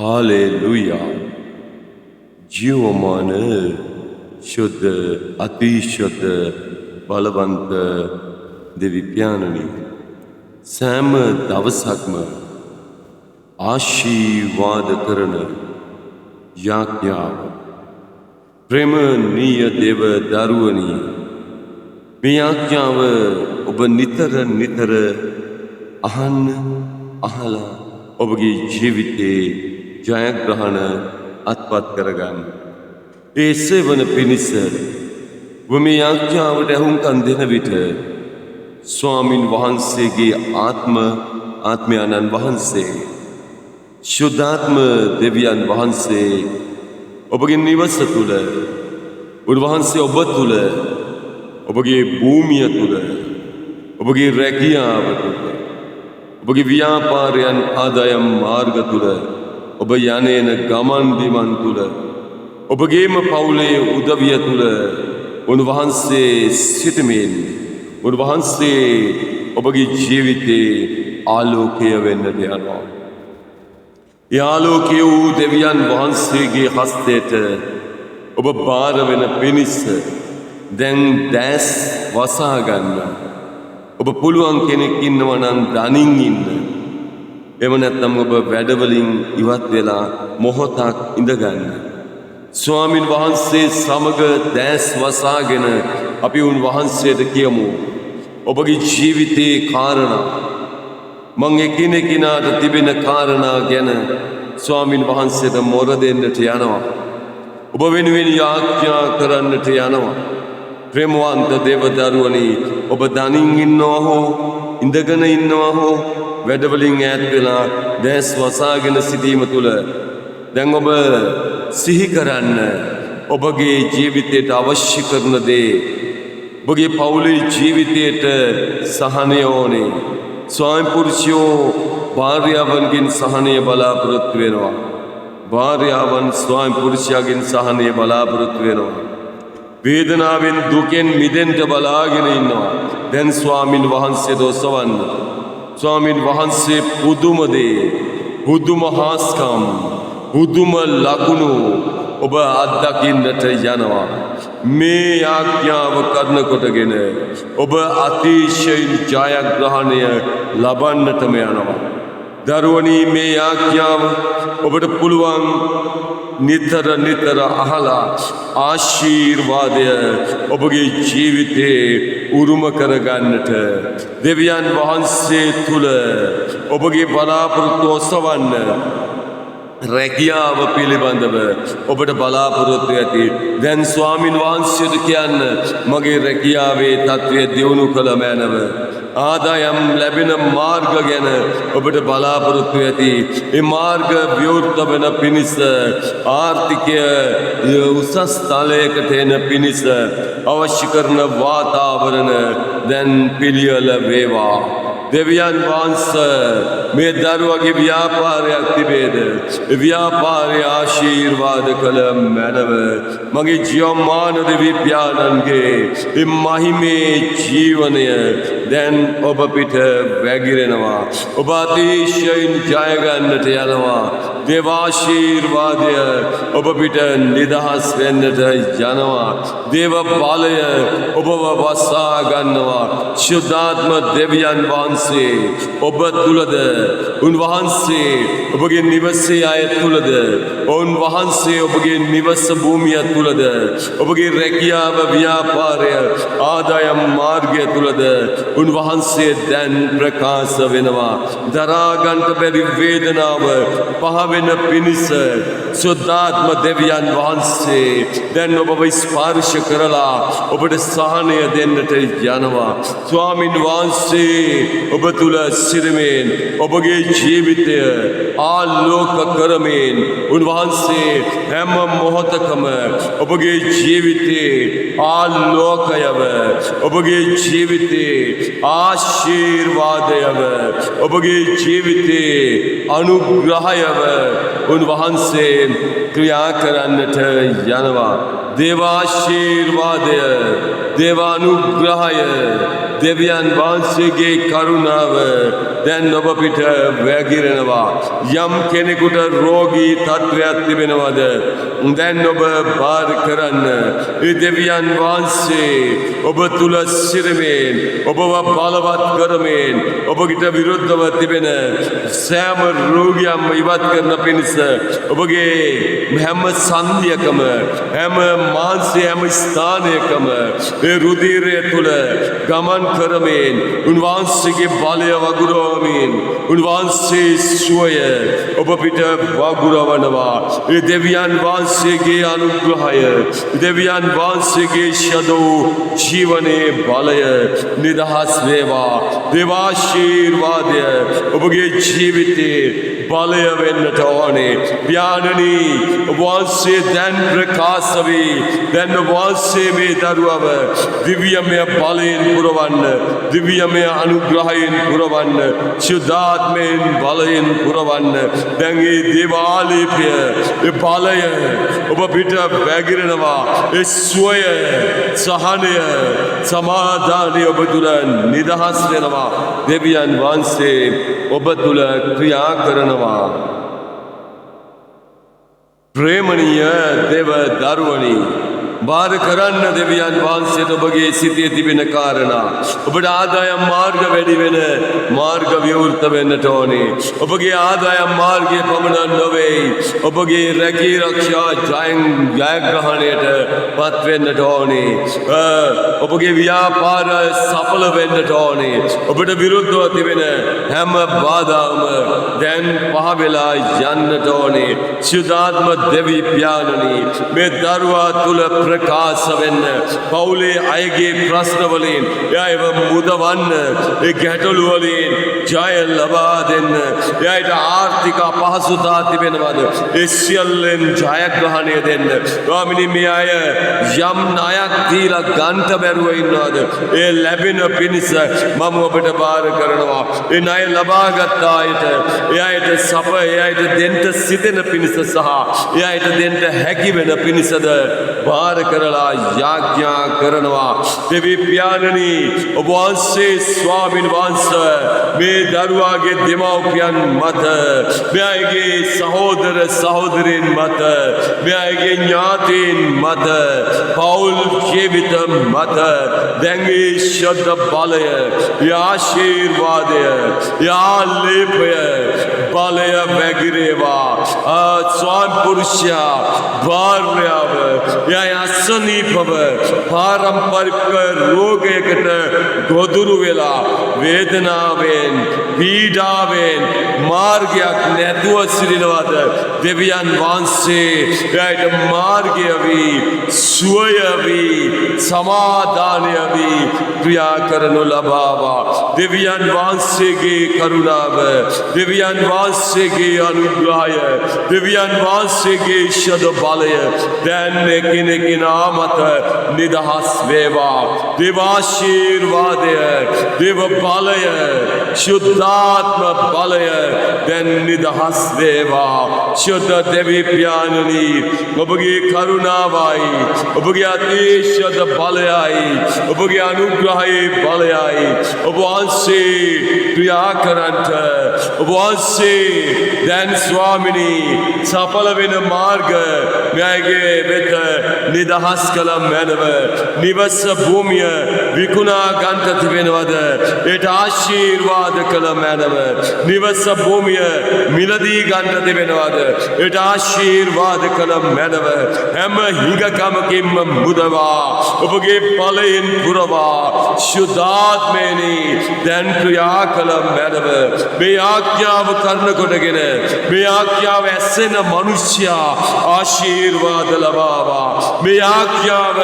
Hallelujah जीवमान शुद्ध अतिशुद्ध Balwant दिव्याननी Sam दवसकम आशीर्वाद करन याज्ञाव प्रेमनीय देव दारुवनी මේ ආඥාව ඔබ නිතර නිතර අහන්න අහලා ඔබගේ ජීවිතේ ජයග්‍රහණ අත්පත් කරගන්න. ඒ සේවන පිණිස ඔබ මේ ආඥාවට ඇහුම්කන් දෙන විට ස්වාමින් වහන්සේගේ ආත්මයන්න් වහන්සේ ශුද්ධාත්ම දෙවියන් වහන්සේ ඔබගේ නිවස තුල උන්වහන්සේ ඔබ තුල ඔබගේ භූමිය තුල ඔබගේ රැකියාව තුල ඔබගේ ව්‍යාපාරයන් ආදායම් මාර්ග තුල ඔබ යන්නේන ගමන් බිමන් තුල ඔබගේම පවුලේ උදවිය තුල උන්වහන්සේ සිටමින් උන්වහන්සේ ඔබගේ ජීවිතේ ආලෝකය වෙන්නට යනවා. ඒ ආලෝකය වූ දෙවියන් වහන්සේගේ හස්තයට ඔබ බාර වෙන පිණිස දැන් දැස් වසා ගන්න. ඔබ පුළුවන් කෙනෙක් ඉන්නවා නම් දනින් ඉන්න. එහෙම නැත්නම් ඔබ වැඩවලින් ඉවත් වෙලා මොහොතක් ඉඳ ගන්න. ස්වාමින් වහන්සේ සමග දැස් වසාගෙන අපි උන්වහන්සේට කියමු ඔබගේ ජීවිතයේ කාරණා මං එකිනෙකිනාට තිබෙන කාරණා ගැන ස්වාමින් වහන්සේට මොර දෙන්නට යනවා. ඔබ වෙනුවෙන් යාඥා කරන්නට යනවා. ප්‍රේමවන්ත දේවදරුවනි ඔබ දනින් ඉන්නවා හෝ ඉඳගෙන ඉන්නවා හෝ වැඩවලින් ඈත් වෙලා දැස් වසාගෙන සිටීම තුළ දැන් ඔබ සිහි කරන්න ඔබගේ ජීවිතයට අවශ්‍ය කරන දේ ඔබගේ පවුලේ ජීවිතයට සහනය ඕනේ. ස්වාමි පුරුෂයෝ භාර්යාවන්ගෙන් සහනය බලාපොරොත්තු වෙනවා. භාර්යාවන් ස්වාමි පුරුෂයාගෙන් සහනය බලාපොරොත්තු වෙනවා. වේදනාවෙන් දුකෙන් මිදෙන්න බලාගෙන ඉන්නවා. දැන් ස්වාමින් වහන්සේට ඔසවන්න. ස්වාමින් වහන්සේ පුදුම දේ, පුදුම හාස්කම්, පුදුම ලකුණු ඔබ අත්දකින්නට යනවා. මේ ආඥාව කරනකොටගෙන ඔබ අතිශයින් ජයග්‍රහණය ලබන්නටම යනවා. දරුවනි මේ ආඥාව ඔබට පුළුවන් නිතර නිතර අහලා ආශිර්වාදය ඔබගේ ජීවිතේ උරුම කරගන්නට දෙවියන් වහන්සේ තුල ඔබගේ බලාපොරොත්තු ඔසවන්න රැකියාව පිළිබඳව ඔබට බලාපොරොත්තු ඇති. දැන් ස්වාමින් වහන්සේට කියන්න මගේ රැකියාවේ තත්ත්වය දියුණු කළ මැනව. ආදායම් ලැබෙන මාර්ග ගැන ඔබට බලාපොරොත්තු ඇති. ඒ මාර්ග විවෘත වෙන පිණිස ආර්ථිකය උසස් තලයකට එන පිණිස අවශ්‍ය කරන වාතාවරණ දැන් පිළියෙල වේවා. දෙවියන් වහන්සේ මේ දරුවගේ ව්‍යාපාරයක් තිබේද? ව්‍යාපාරය ආශිර්වාද කළ මැනව මගේ ජීවමාන දෙවි පියාණන්ගේ මහිමේ ජීවනය දැන් ඔබ පිට වැగిරෙනවා. ඔබ අතිශයින් ජය ගන්නට යනවා. දේවාශිර්වාදය ඔබ පිට නිදහස් වෙන්නට යනවා. දේව බලය ඔබව වසා ගන්නවා. ශුද්ධාත්ම දෙවියන් වහන්සේ ඔබ තුලද උන්වහන්සේ ඔබගේ නිවසේ අය තුලද උන්වහන්සේ ඔබගේ නිවස භූමිය තුලද ඔබගේ රැකියාව ව්‍යාපාරය ආදායම් මාර්ගය තුලද උන්වහන්සේ දැන් ප්‍රකාශ වෙනවා. දරා ගන්නට බැරි වේදනාව පහ වෙන පිණිස සුද්ධාත්ම දෙවියන් වහන්සේ දැන් ඔබව ස්පර්ශ කරලා ඔබට සහනය දෙන්නට යනවා. ස්වාමින් වහන්සේ ඔබ තුල සිටමින් ඔබගේ ජීවිතය ආලෝක කරමින් උන්වහන්සේ හැම මොහොතකම ඔබගේ ජීවිතේ ආලෝකයව ඔබගේ ජීවිතේ ආශිර්වාදයව ඔබගේ ජීවිතේ අනුග්‍රහයව උන්වහන්සේ ක්‍රියා කරන්නට යනවා. දේවාශිර්වාදය දේවානුග්‍රහය දෙවියන් වහන්සේගේ කරුණාව දැන් ඔබ පිට වැගිරෙනවා. යම් කෙනෙකුට රෝගී තත්ත්වයක් තිබෙනවද දැන් ඔබ බාර කරන්න. ඒ දෙවියන් වහන්සේ ඔබ තුල සිරමෙන් ඔබව බලවත් කරමින් ඔබට විරුද්ධව තිබෙන සෑම රෝගියක්ම ඉවත් කරන පිණිස ඔබගේ හැම සංදියකම හැම මාංශයේ හැම ස්ථානයකම ඒ රුධිරය තුල ගමන් කරමින් උන්වහන්සේගේ බලය වගුරවමින් උන්වහන්සේ සුවය ඔබ පිට වගුරවනවා. ඒ දෙවියන් වහන්සේගේ අනුග්‍රහය දෙවියන් වහන්සේගේ ශදෝ ජීවනයේ බලය නිදහස් වේවා. දේවාශීර්වාදය ඔබගේ ජීවිතේ බලය වෙන්නට ඕනේ. ඥානනී ඔබ වහන්සේ දැන් ප්‍රකාශ වී දැන් ඔබ වහන්සේ මේ දරුවව දිව්‍යමය බලයෙන් පුරවන්න දිව්‍යමය අනුග්‍රහයෙන් පුරවන්න ශුද්ධාත්මයෙන් බලයෙන් පුරවන්න. දැන් මේ දේවාලීපය ඒ බලය ඔබ පිට වැගිරෙනවා. ඒ සුවය සහනය සමාදානය ඔබ තුල නිදහස් වෙනවා. දෙවියන් වහන්සේ ඔබ තුල ක්‍රියා කරනවා. ප්‍රේමණීය දේව දරුවනි බාර කරන්න දෙවියන් වහන්සේට ඔබගේ සිතේ තිබෙන කාරණා. ඔබට ආදායම් මාර්ග වැඩි වෙන මාර්ග විවෘත වෙන්නට ඕනේ. ඔබගේ ආදායම් මාර්ගය පමණ නොවේ. ඔබගේ රැකී ආරක්ෂා ජයග්‍රහණයට පත් වෙන්නට ඕනේ. ඔබගේ ව්‍යාපාර සඵල වෙන්නට ඕනේ. ඔබට විරුද්ධව තිබෙන හැම බාධාම දැන් පහ වෙලා යන්නට ඕනේ. ශුද්ධාත්ම දෙවි ඥානනී මේ දරුවා තුල ප්‍රකාශ වෙන්න පවුලේ අයගේ ප්‍රශ්න වලින් එයව මුදවන්න ඒ ගැටලු වලින් ජය ලබා දෙන්න. එයාට ආර්ථික අපහසුතා තිබෙනවද ඒ සියල්ලෙන් ජයග්‍රහණය දෙන්න. ස්වාමිනී මේ අය යම් ණයක් දීලා ගන්ට බැරුව ඉන්නවද ඒ ලැබෙන පිණිස මම ඔබට බාර කරනවා. ඒ ණය ලබාගත් අයට එයාට සප එයාට දෙන්න සිතෙන පිණිස සහ එයාට දෙන්න හැකි වෙන පිණිසද බාර කරලා යාඥා කරනවා. දෙවි ඥානනී ඔබ වහන්සේ ස්වාමීන් වහන්සේ මේ දරුවාගේ දෙමව්පියන් මත මෙයාගේ සහෝදර සහෝදරීන් මත මෙයාගේ ඥාතීන් මත පෞල් ජීවිත මත දැන් ඒ ශබ්ද බලය ආශිර්වාදය යාලේපය බලය වැගිරේවා. ස්වාමි පුරුෂයා භාර්යාව අසනීපව පාරම්පරික රෝගයකට ගොදුරු වෙලා වේදනාවෙන් පීඩාවෙන් මාර්ගයක් නැතුව සිටිනවද දෙවියන් වහන්සේ එයාට මාර්ගය වී සුවය වී සමාදානය වී ක්‍රියා කරනු ලබාවා. දෙවියන් වහන්සේගේ කරුණාව දෙවියන් වහන්සේගේ අනුග්‍රහය දෙවියන් වහන්සේගේ ශද බලය දැන් එකිනෙකිනා මත නිදහස් වේවා. දේවාශීර්වාදය දේව බලය ශුද්ධාත්ම බලය දැන් නිදහස් වේවා. ශුද්ධ දෙවි ඥානනී ඔබගේ කරුණාවයි ඔබගේ අතිශය බලයයි ඔබගේ අනුග්‍රහයේ බලයයි ඔබ වහන්සේ ක්‍රියා කරන්ට ඔබ වහන්සේ දැන් ස්වාමිනී සඵල වෙන මාර්ග මෙයගේ වෙත නිදහස් කළ මැනව. නිවස භූමිය විකුණා ගන්ට තිබෙනවද ඒට ආශිර්වාද කළ මැනව. නිවස භූමිය මිලදී ගන්ට තිබෙනවද ඒට ආශිර්වාද කළ මැනව. හැම හිඟකමකින්ම මුදවා ඔබගේ බලයෙන් පුරවා ශුද්ධාත්මයෙනි දැන් ක්‍රියා කළ මැනව. මේ ආඥාව කරන කොටගෙන මේ ආඥාව ඇසෙන මනුෂ්‍යයා ආශිර්වාද ලබාවා. මේ ආඥාව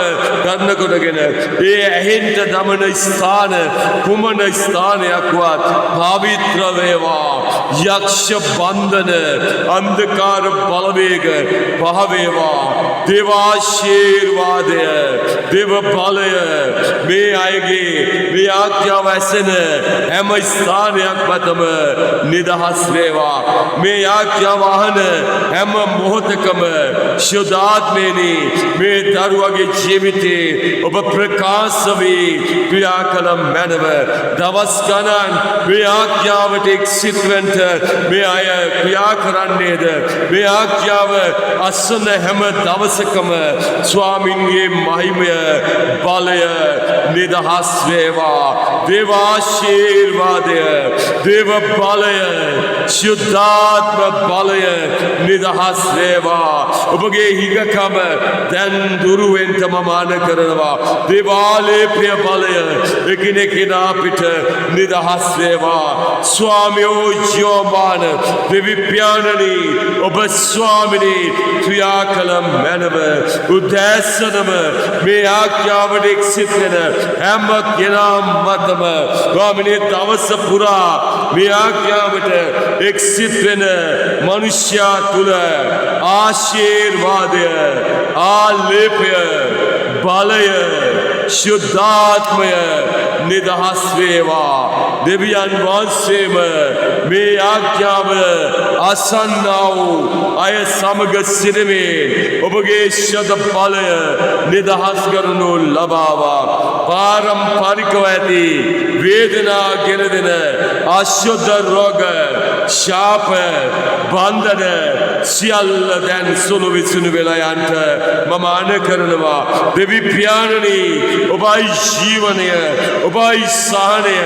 කරන කොටගෙන ඒ ඇහෙන්ට දමන ස්ථාන කුමන ස්ථානයක්වත් පවිත්‍ර වේවා. යක්ෂ බන්ධන අන්ධකාර බලවේග පහ වේවා. දේවාශිර්වාදය දේව බලය මේ අයගේ මේ ආඥාව ඇසෙන හැම ස්ථානයක් මතම නිදහස් වේවා. වේවා මේ ආඥාව අහන හැම මොහොතකම ශුද්ධාත්මේනි මේ දරුවගේ ජීවිතේ ඔබ ප්‍රකාශ වී ක්‍රියා කළ මැනව දවස් ගණන් මේ ආඥාවට එක්සිත් වෙන්න මේ අය ක්‍රියා කරන්නේද මේ ආඥාව අසන හැම දවසකම ස්වාමින්ගේ මහිමය බලය නිදහස් වේවා දේව ආශිර්වාදය දේව බලය ශුද්ධාත්ම බලය නිදහස් වේවා ඔබගේ හිඟකම දැන් දුරු වෙන්න මම ආන කරනවා දේවාලේප්‍ය බලය එකිනෙකිනා අපිට නිදහස් වේවා ස්වාමියෝ ජෝමාන දෙවි පියාණනි ඔබ ස්වාමිනී ක්‍රියා කළ මැනව උදෑසනම මේ ආඥාවට එක්සිත් වෙන හැම කෙනා මතම ස්වාමිනී දවස පුරා මේ ආඥාවට එක්සිත් වෙන මනුෂ්‍යයා තුල ආශිර්වාදය ආලේපය බලය ශුද්ධාත්මය නිදහස් වේවා දෙවියන් වහන්සේම මේ ආඥාව අසන්නා වූ අය සමග සිටමින් ඔබගේ ශුද්ධ බලය නිදහස් කරනු ලබාවා පාරම්පරිකව ඇති වේදනා ගෙන දෙන අශුද්ධ රෝග ශාප බන්ධන සියල්ල දැන් සුළු විසුණු වෙලා යන්ට මම ආන කරනවා දෙවි පියාණනි ඔබයි ජීවනය ඔබයි සහනය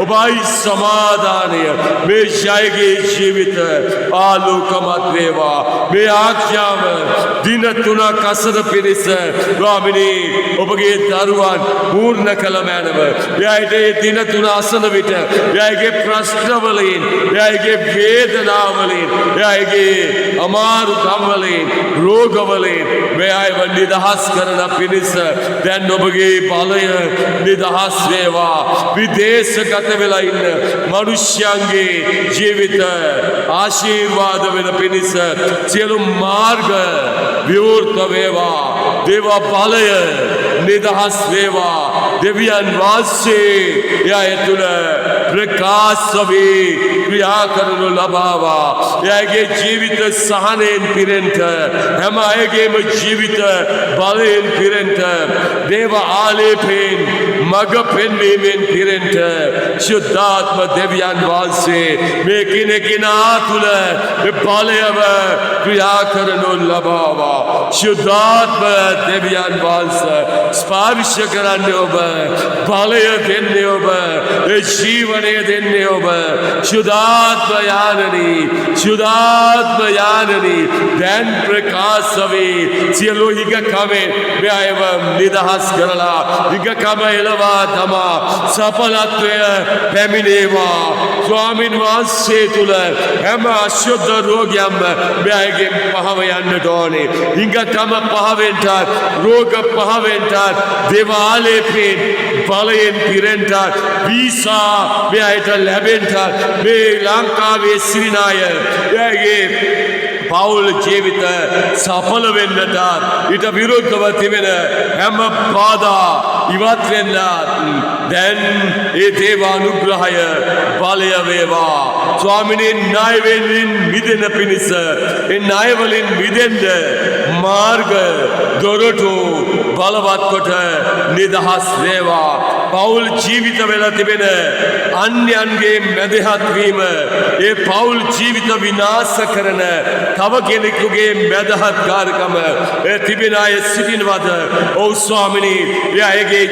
ඔබයි සමාදානය මේ ජයගේ ජීවිත ආලෝකමත් වේවා මේ ආඥාව දින 3ක් අසර පිණිස ස්වාමිනී ඔබගේ දරුවන් පූර්ණ කළ මැනව එයාට ඒ දින 3 අසන විට එයාගේ ප්‍රශ්න වලින් එයාගේ වේදනා වලින් එයාගේ අමාරුකම් වලින් රෝග වලින් මෙයව නිදහස් කරන පිණිස දැන් ඔබගේ බලය නිදහස් වේවා විදේශගත වෙලා ඉන්න මිනිස්යන්ගේ ජීවිත ආශිර්වාද වෙන පිණිස සියලු මාර්ග විවෘත වේවා දේව බලය නිදහස් වේවා දෙවියන් වාසේ එය තුල ප්‍රකාශ වී ක්‍රියා කරනු ලබාවා එයාගේ ජීවිත සහනෙන් පිරෙන්න හැම අයගේම ජීවිත බලයෙන් පිරෙන්න දේව ආලේපයෙන් මඟ පෙන්වීමෙන් පිරෙන්න ශුද්ධාත්ම දෙවියන් වහන්සේ මේ කිනෙකිනා තුල බලයව ක්‍රියා කරනු ලබාවා ශුද්ධාත්ම දෙවියන් වහන්සේ ස්පර්ශ කරන්නේ ඔබ බලය දෙන්නේ ඔබ ජීවනය දෙන්නේ ඔබ ශුද්ධාත්ම යානනි දැන් ප්‍රකාශ වේ සියලු හිඟකමෙන් මෙයව නිදහස් කරලා හිඟකම එළවා තමා සඵලත්වය පැමිණේවා ස්වාමින් වහන්සේ තුල හැම අශුද්ධ රෝගයක්ම මෙයගෙන් පහව යන්නට ඕනේ හිඟකම පහවෙන්ට රෝග පහවෙන්ට දේවාලේපෙන් බලයෙන් පිරෙන්ට වීසා මෙයට ලැබෙන්ට මේ ලංකාවේ සිරිනාය එයාගේ පෞල් ජීවිත සඵල වෙන්නට ඊට විරුද්ධව තිබෙන හැම බාධා ඉවත් වෙන්න දැන් ඒ දේව අනුග්‍රහය බලය වේවා ස්වාමිනේ ණය වලින් මිදෙන පිණිස ඒ ණය වලින් මිදෙන්න මාර්ග දොරටු බලවත් කොට නිදහස් වේවා පෞල් ජීවිත වෙලා තිබෙන අන්‍යයන්ගේ මැදහත් වීම ඒ පෞල් ජීවිත විනාශ කරන තව කෙනෙකුගේ මැදහත් කාර්යකම තිබෙන අය සිටිනවද ඔව් ස්වාමිනී එයාගේ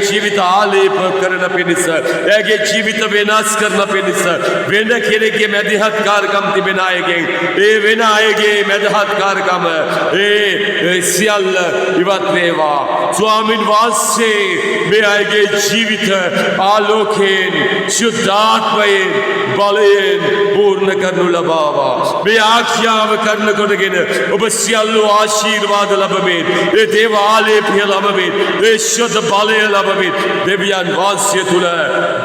ජීවිත ආලේප කරන පිණිස එයාගේ ජීවිත වෙනස් කරන පිණිස වෙන කෙනෙකුගේ මැදහත් කාර්යකම් තිබෙන අයගෙන් ඒ වෙන අයගේ මැදහත් කාර්යකම ඒ සියල්ල ඉවත් වේවා ස්වාමින් වහන්සේ මේ අයගේ ජීවිත ආලෝකයෙන් ශුද්ධාත්මයෙන් බලයෙන් පූර්ණ කරනු ලබාවා මේ ආඥාව කරන කොටගෙන ඔබ සියලු ආශිර්වාද ලැබෙමින් ඒ දේව ආලේපය ලැබෙමින් ඒ ශුද්ධ බලය ලැබෙමින් දෙවියන් වහන්සේ තුල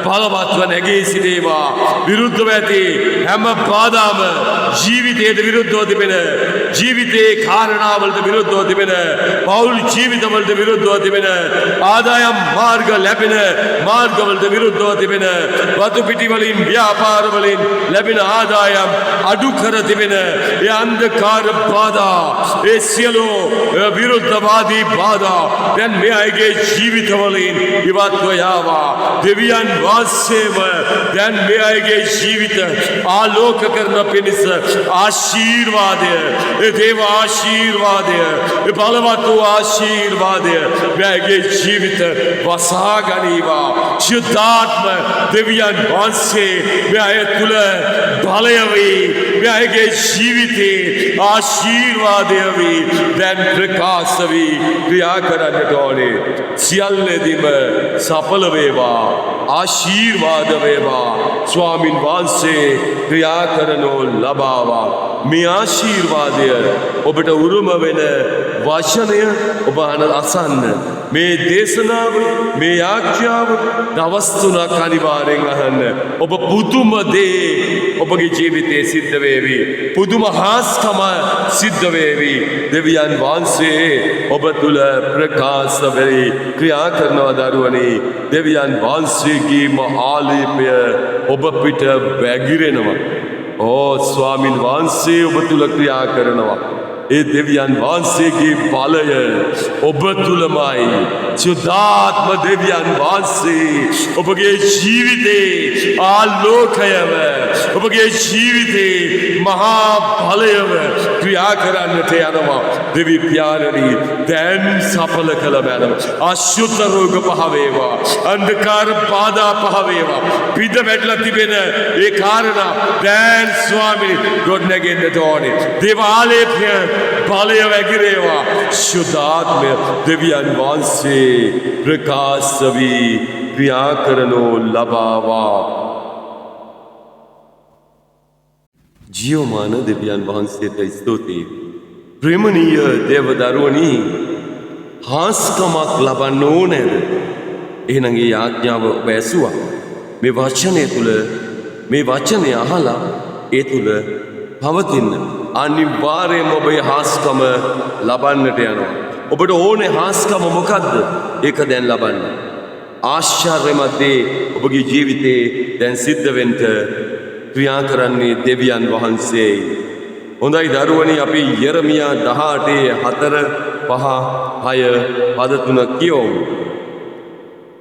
බලවත්ව නැගී සිටේවා විරුද්ධව ඇති හැම බාධාම ජීවිතයට විරුද්ධව තිබෙන ජීවිතේ කාරණාවලට විරුද්ධව තිබෙන පෞල් ජීවිතවලට විරුද්ධව තිබෙන ආදායම් මාර්ග ලැබෙන මාර්ගවලට විරුද්ධව තිබෙන වතු පිටි වලින් ව්‍යාපාර වලින් ලැබෙන ආදායම් අඩු කර තිබෙන ඒ අන්ධකාර බාධා ඒ සියලු විරුද්ධවාදී බාධා දැන් මේ අයගේ ජීවිත වලින් ඉවත්ව යාවා දෙවියන් වහන්සේම දැන් මේ අයගේ ජීවිත ආලෝක කරන පිණිස ආශිර්වාදය ඒ දේව ආශිර්වාදය ඒ බලවත් වූ ආශිර්වාදය මේ අයගේ ජීවිත වසා ගනීවා ශුද්ධාත්ම දෙවියන් වහන්සේ මේ අය තුල බලය වේ මේ අයගේ ජීවිතේ ආශිර්වාදය වේ දැන් ප්‍රකාශ වී ක්‍රියා කරන්නට ඕනේ සියල්ලෙදිම සඵල වේවා ආශිර්වාද වේවා ස්වාමින් වහන්සේ ක්‍රියා කරනු ලබාවා මේ ආශිර්වාදය ඔබට උරුම වෙන වචනය ඔබ අසන්න මේ දේශනාව මේ ආඥාව දවස් 3ක් අනිවාර්යෙන් අහන්න ඔබ පුදුම දේ ඔබගේ ජීවිතයේ සිද්ධ වේවි පුදුම හාස්කම සිද්ධ වේවි දෙවියන් වහන්සේ ඔබ තුල ප්‍රකාශ වෙයි ක්‍රියා කරනවා දරුවනි දෙවියන් වහන්සේගේම ආලේපය ඔබ පිට වැగిරෙනවා ඕ ස්වාමින් වහන්සේ ඔබ තුල ක්‍රියා කරනවා ඒ දෙවියන් වහන්සේගේ බලය ඔබ තුලමයි සුද්ධාත්ම දෙවියන් වහන්සේ ඔබගේ ජීවිතේ ආලෝකයව ඔබගේ ජීවිතේ මහා බලයව ක්‍රියා කරන්නට යනවා දෙවි පියාණනි දැන් සඵල කළ බැලව අශුද්ධ රෝග පහ වේවා අන්ධකාර බාධා පහ වේවා පිට වැටලා තිබෙන ඒ කාරණා දැන් ස්වාමී ගොඩනගෙන්නට ඕනේ දේවාලේපය බලය වැగిරේවා ශුද්ධාත්මය දෙවියන් වහන්සේ ප්‍රකාශ වී ක්‍රියා කරනු ලබාවා ජීවමාන දෙවියන් වහන්සේට ස්තුතියි ප්‍රේමණීය දේව දරුවනි හාස්කමක් ලබන්න ඕනේද එහෙනම් ඒ ආඥාව ඔබ ඇසුවා මේ වචනය තුල මේ වචනය අහලා ඒ තුල පවතින අනිවාර්යයෙන්ම ඔබේ හාස්කම ලබන්නට යනවා ඔබට ඕනේ හාස්කම මොකද්ද ඒක දැන් ලබන්න ආශ්චර්යමත් දේ ඔබගේ ජීවිතේ දැන් සිද්ධ වෙන්න ක්‍රියා කරන්නේ දෙවියන් වහන්සේ හොඳයි දරුවනි අපි යෙරමියා 18:4-5-6 පද 3 කියවමු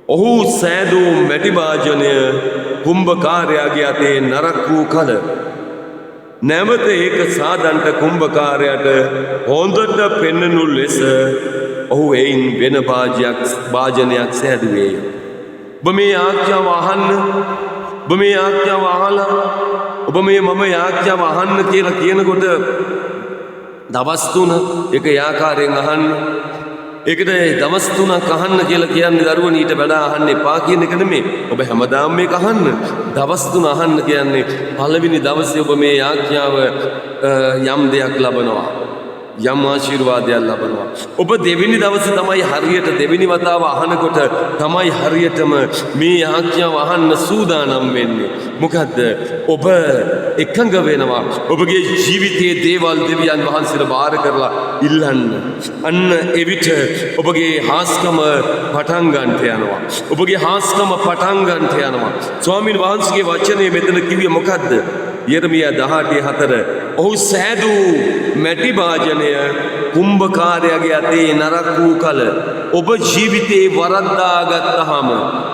ඔහු සෑදූ මැටි භාජනය කුම්භකාරයාගේ අතේ නරක් වූ කල නැවත ඒක සාදන්ට කුම්භකාරයාට හොඳට පෙන්වනු ලෙස ඔහු එයින් වෙන භාජනයක් සෑදුවේය ඔබ මේ ආඥාව අහන්න ඔබ මේ ආඥාව අහලා ඔබ මේ මම ආඥාව අහන්න කියලා කියනකොට දවස් 3 ඒක ආකාරයෙන් අහන්න ඒකට දවස් 3ක් අහන්න කියලා කියන්නේ දරුවනි ඊට වඩා අහන්න එපා කියන එක නෙමෙයි ඔබ හැමදාම මේක අහන්න දවස් 3 අහන්න කියන්නේ පළවෙනි දවසේ ඔබ මේ ආඥාව යම් දෙයක් ලබනවා යම් ආශිර්වාදයක් ලබනවා ඔබ දෙවෙනි දවසේ තමයි හරියට දෙවෙනි වතාව අහනකොට තමයි හරියටම මේ ආඥාව අහන්න සූදානම් වෙන්නේ මොකද්ද ඔබ එකඟ වෙනවා ඔබගේ ජීවිතයේ දේවල් දෙවියන් වහන්සේට බාර කරලා ඉල්ලන්න අන්න එවිට ඔබගේ හාස්කම පටන් ගන්නට යනවා ඔබගේ හාස්කම පටන් ගන්නට යනවා ස්වාමීන් වහන්සේගේ වචනේ මෙතන කිව්වේ මොකද්ද යෙරමියා 18:4 ඔහු සෑදූ මැටි භාජනය කුම්භකාරයාගේ අතේ නරක් වූ කල ඔබ ජීවිතේ වරද්දා ගත්තාම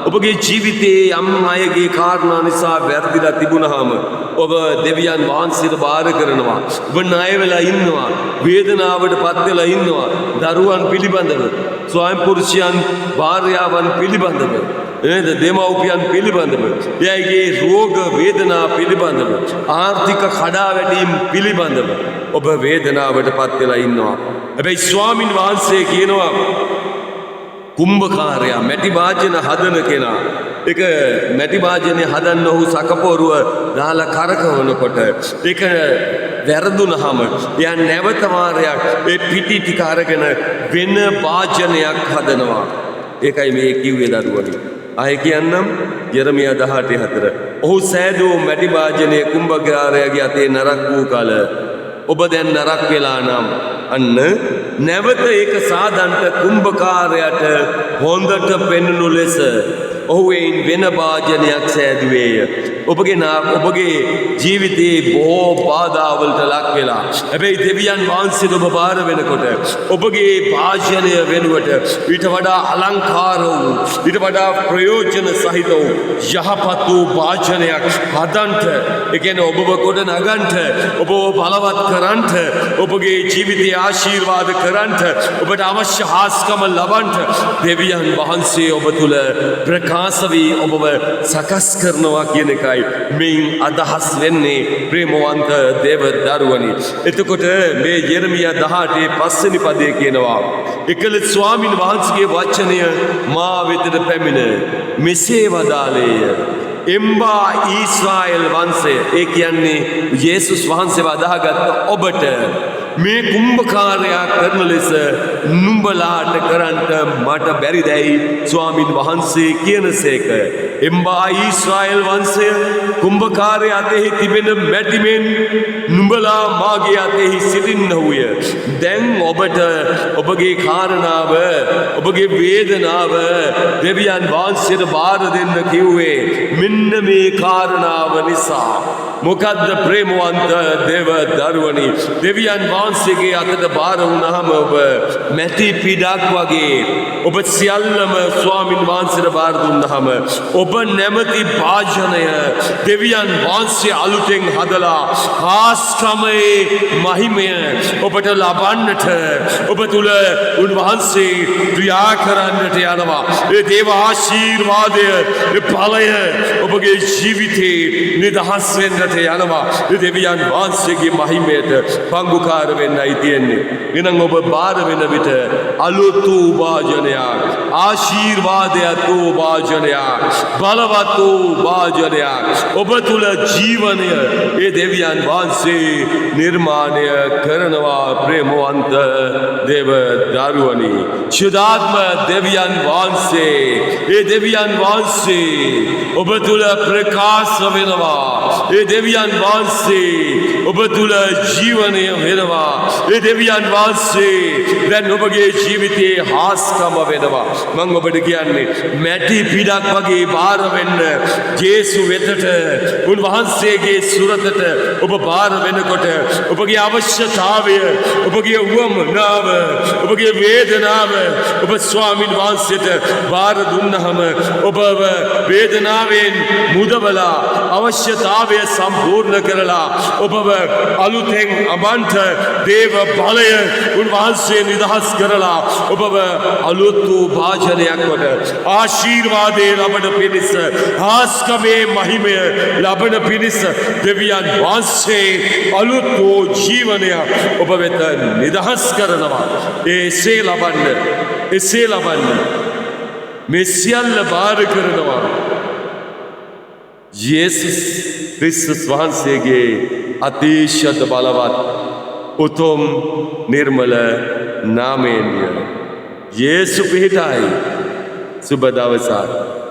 ඔබගේ ජීවිතේ යම් අයගේ කාරණා නිසා වැරදිලා තිබුණාම ඔබ දෙවියන් වහන්සේට බාර කරනවා ඔබ ණය වෙලා ඉන්නවා වේදනාවට පත් වෙලා ඉන්නවා දරුවන් පිළිබඳව ස්වයං පුරුෂයන් භාර්යාවන් පිළිබඳව නේද දෙමව්පියන් පිළිබඳව එයාගේ රෝග වේදනා පිළිබඳව ආර්ථික කඩාවැටීම් පිළිබඳව ඔබ වේදනාවට පත් වෙලා ඉන්නවා හැබැයි ස්වාමින් වහන්සේ කියනවා කුම්භකාරයා මැටි භාජන හදන කෙනා ඒක මැටි භාජනේ හදන්න ඔහු සකපොරුව දාලා කරකවනකොට ඒක වැරදුනහම එයා නැවත වාරයක් ඒ පිටි ටික අරගෙන වෙන භාජනයක් හදනවා ඒකයි මේ කිව්වේ දරුවනි ආයෙ කියන්නම් යෙරමියා 18:4 ඔහු සෑදූ මැටි භාජනයේ කුම්භකාරයාගේ අතේ නරක් වූ කල ඔබ දැන් නරක් වෙලා නම් අන්න නැවත ඒක සාදන්ට කුම්භකාරයට හොඳට පෙනුණු ලෙස ඔහු එයින් වෙන භාජනයක් සෑදුවේය. ඔබගේ ජීවිතයේ බොහෝ බාධාවලට ලක් වෙලා හැබැයි දෙවියන් වහන්සේට ඔබ බාර වෙනකොට ඔබගේ භාජනය වෙනුවට ඊට වඩා අලංකාර වූ ඊට වඩා ප්‍රයෝජන සහිත වූ යහපත් වූ භාජනයක් හදන්ට ඒ කියන්නේ ඔබව කොට නගන්ට ඔබව බලවත් කරන්ට ඔබගේ ජීවිතයේ ආශිර්වාද කරන්ට ඔබට අවශ්‍ය හාස්කම ලබන්ට දෙවියන් වහන්සේ ඔබ තුල ප්‍රකාශ වී ඔබව සකස් කරනවා කියන එකයි මෙයින් අදහස් වෙන්නේ ප්‍රේමවන්ත දේව දරුවනි. එතකොට මේ යෙරමියා 18 පස්වෙනි පදයේ කියනවා එකල ස්වාමින් වහන්සේගේ වචනය මා වෙතට පැමිණ මෙසේ වදාළේය. එම්බා ඊශ්‍රායෙල් වංශය ඒ කියන්නේ යේසුස් වහන්සේව අදාහගත්ත ඔබට මේ කුම්භකාරයා කරන ලෙස නුඹලාට කරන්ට මට බැරිදැයි ස්වාමින් වහන්සේ කියනසේක. එම්බා ඊශ්‍රායෙල් වංශය කුම්භකාරයා අතෙහි තිබෙන මැටිමෙන් නුඹලා මාගේ අතෙහි සිටින්නහුය. දැන් ඔබට ඔබගේ කාරණාව ඔබගේ වේදනාව දෙවියන් වහන්සේට බාර දෙන්න කිව්වේ මෙන්න මේ කාරණාව නිසා. මොකද්ද ප්‍රේමවන්ත දේව දරුවනි දෙවියන් වහන්සේගේ අතට බාර වුණාම ඔබ මැටි පිටක් වගේ ඔබ සියල්ලම ස්වාමින් වහන්සේට බාර දුන්නාම ඔබ නැමැති භාජනය දෙවියන් වහන්සේ අලුතෙන් හදලා ආස්කමේ මහිමය ඔබට ලබන්නට ඔබ තුල උන්වහන්සේ ක්‍රියා කරන්නට යනවා. ඒ දේව ආශිර්වාදය ඒ ඵලය ඔබගේ ජීවිතේ නිදහස් වෙන්නට යනවා. දෙවියන් වහන්සේගේ මහිමයට පංගුකාර වෙන්නයි තියෙන්නේ. එනම් ඔබ බාර වෙන විට අලුත් වූ භාජනයක් ආශිර්වාදයක් වූ භාජනයක් බලවත් වූ භාජනයක් ඔබ තුල ජීවනය ඒ දෙවියන් වහන්සේ නිර්මාණය කරනවා. ප්‍රේමවන්ත දේව දරුවනි ශුද්ධාත්ම දෙවියන් වහන්සේ ඒ දෙවියන් වහන්සේ ඔබ තුල ප්‍රකාශ වෙනවා. ඒ දෙවියන් වහන්සේ ඔබ තුල ජීවනය වෙනවා. ඒ දෙවියන් වහන්සේ දැන් ඔබගේ ජීවිතයේ හාස්කම වෙනවා. මම ඔබට කියන්නේ මැටි පිටක් වගේ බාර වෙන්න ජේසු වෙතට උන්වහන්සේගේ සුරතට ඔබ බාර වෙනකොට ඔබගේ අවශ්‍යතාවය ඔබගේ උවමනාව ඔබගේ වේදනාව ඔබ ස්වාමින් වහන්සේට බාර දුන්නහම ඔබව වේදනාවෙන් මුදවලා අවශ්‍යතාවය සම්පූර්ණ කරලා ඔබව අලුතෙන් අබන්ට දේව බලය උන්වහන්සේ නිදහස් කරලා ඔබව අලුත් වූ භාජනයක් කොට ආශිර්වාදේ ලබන පිණිස ආස්කමේ මහිමය ලබන පිණිස දෙවියන් වහන්සේ අලුත් වූ ජීවනය ඔබ වෙත නිදහස් කරනවා. එසේ ලබන්න මේ සියල්ල බාර කරනවා යේසුස් ක්‍රිස්තුස් වහන්සේගේ අතිශය බලවත් උතුම් නිර්මල නාමයෙන්ය. යේසු පිහිටයි. සුබ දවසක්.